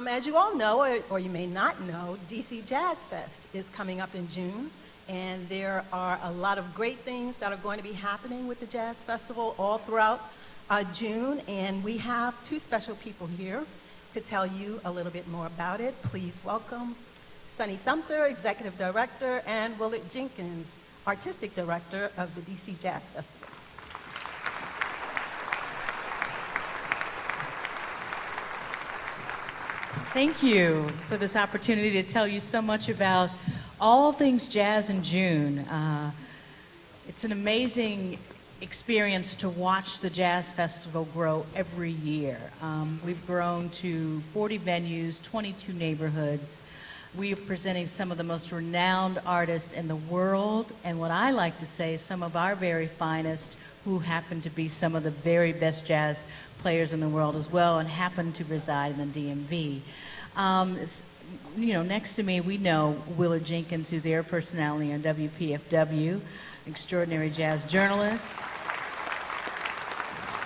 As you all know, or you may not know, DC Jazz Fest is coming up in June, and there are a lot of great things that are going to be happening with the Jazz Festival all throughout June, and we have two special people here to tell you a little bit more about it. Please welcome Sumter, Executive Director, and Willard Jenkins, Artistic Director of the DC Jazz Festival. Thank you for this opportunity to tell you so much about all things jazz in June. It's an amazing experience to watch the Jazz Festival grow every year. We've grown to 40 venues, 22 neighborhoods. We are presenting some of the most renowned artists in the world, and what I like to say, some of our very finest, who happen to be some of the very best jazz players in the world as well, and happen to reside in the DMV. Next to me, we know Willard Jenkins, who's air personality on WPFW, extraordinary jazz journalist.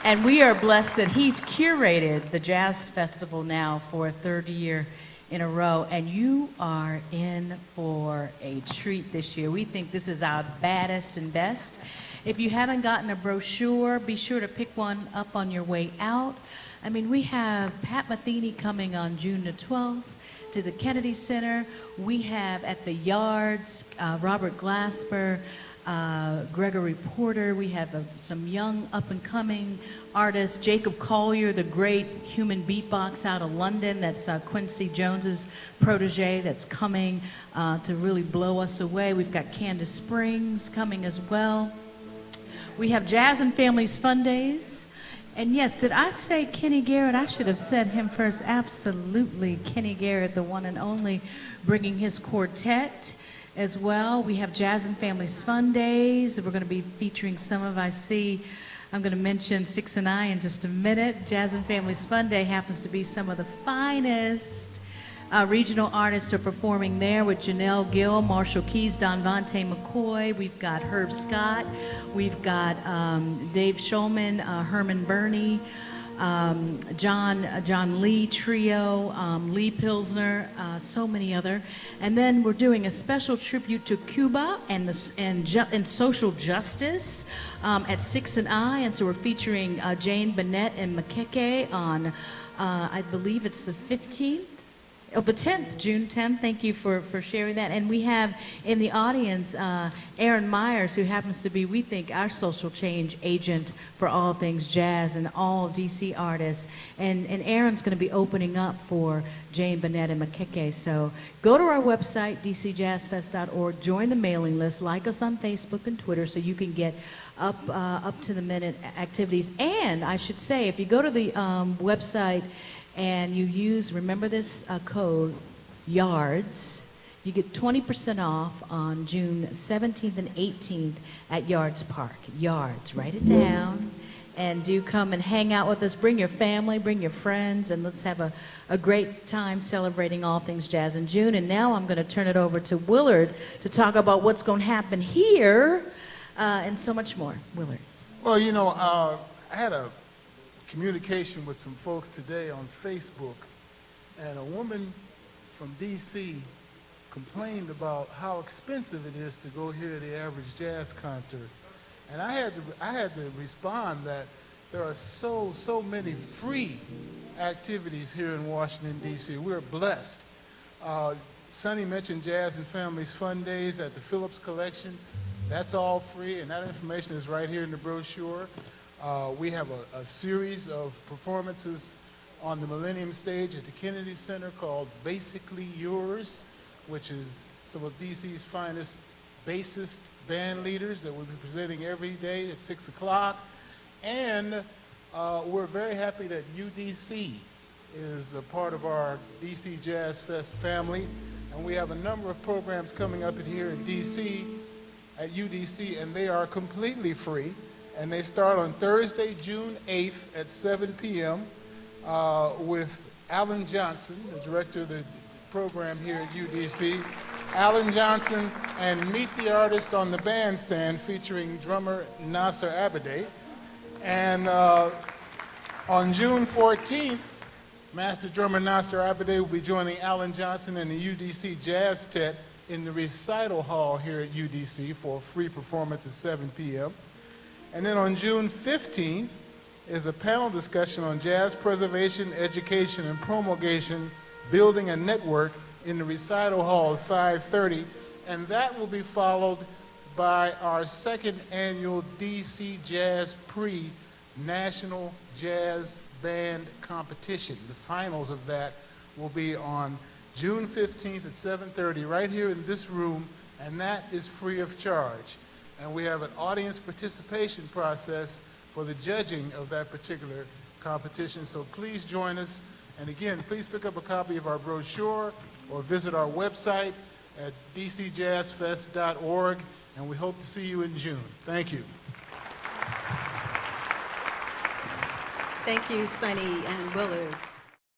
And we are blessed that he's curated the Jazz Festival now for a third year in a row, and you are in for a treat this year. We think this is our baddest and best. If you haven't gotten a brochure, be sure to pick one up on your way out. I mean, we have Pat Metheny coming on June the 12th to the Kennedy Center. We have at the Yards, Robert Glasper, Gregory Porter. We have some young up-and-coming artists. Jacob Collier, the great human beatbox out of London. That's Quincy Jones's protege that's coming to really blow us away. We've got Candace Springs coming as well. We have Jazz and Families Fun Days. And yes, did I say Kenny Garrett? I should have said him first. Absolutely, Kenny Garrett, the one and only, bringing his quartet as well. We have Jazz and Families Fun Days. We're going to be featuring some of, I'm going to mention 6 and I in just a minute. Jazz and Families Fun Day happens to be some of the finest regional artists are performing there with Janelle Gill, Marshall Keys, Don Vontae McCoy. We've got Herb Scott. We've got Dave Shulman, Herman Burney, John Lee Trio, Lee Pilsner, so many other. And then we're doing a special tribute to Cuba and social justice at 6 and I. And so we're featuring Jane Bennett and Makeke on, I believe it's the 15th. Oh, the 10th, June 10th. Thank you for sharing that. And we have in the audience Aaron Myers, who happens to be, we think, our social change agent for all things jazz and all DC artists. And Aaron's going to be opening up for Jane Bennett and Makeke. So go to our website, dcjazzfest.org, join the mailing list, like us on Facebook and Twitter so you can get up to the minute activities. And I should say, if you go to the website and you use, remember this code, YARDS, you get 20% off on June 17th and 18th at Yards Park. YARDS, write it down, and do come and hang out with us. Bring your family, bring your friends, and let's have a great time celebrating all things jazz in June. And now I'm going to turn it over to Willard to talk about what's going to happen here and so much more. Willard. Well, I had a communication with some folks today on Facebook, and a woman from DC complained about how expensive it is to go hear the average jazz concert. And I had to respond that there are so many free activities here in Washington, D.C. We're blessed. Sonny mentioned Jazz and Families Fun Days at the Phillips Collection. That's all free, and that information is right here in the brochure. We have a series of performances on the Millennium Stage at the Kennedy Center called Basically Yours, which is some of DC's finest bassist band leaders that will be presenting every day at 6 o'clock. And we're very happy that UDC is a part of our DC Jazz Fest family. And we have a number of programs coming up here in DC at UDC, and they are completely free. And they start on Thursday, June 8th at 7 p.m. With Alan Johnson, the director of the program here at UDC. Alan Johnson and Meet the Artist on the Bandstand featuring drummer Nasser Abadeh. And on June 14th, Master drummer Nasser Abede will be joining Alan Johnson and the UDC Jazz Tet in the recital hall here at UDC for a free performance at 7 p.m. And then on June 15th is a panel discussion on jazz preservation, education, and promulgation, building a network in the recital hall at 5:30, and that will be followed by our second annual DC Jazz Prix National Jazz Band Competition. The finals of that will be on June 15th at 7:30 right here in this room, and that is free of charge. And we have an audience participation process for the judging of that particular competition, so please join us. And again, please pick up a copy of our brochure or visit our website at dcjazzfest.org, and we hope to see you in June. Thank you. Thank you, Sonny and Willard.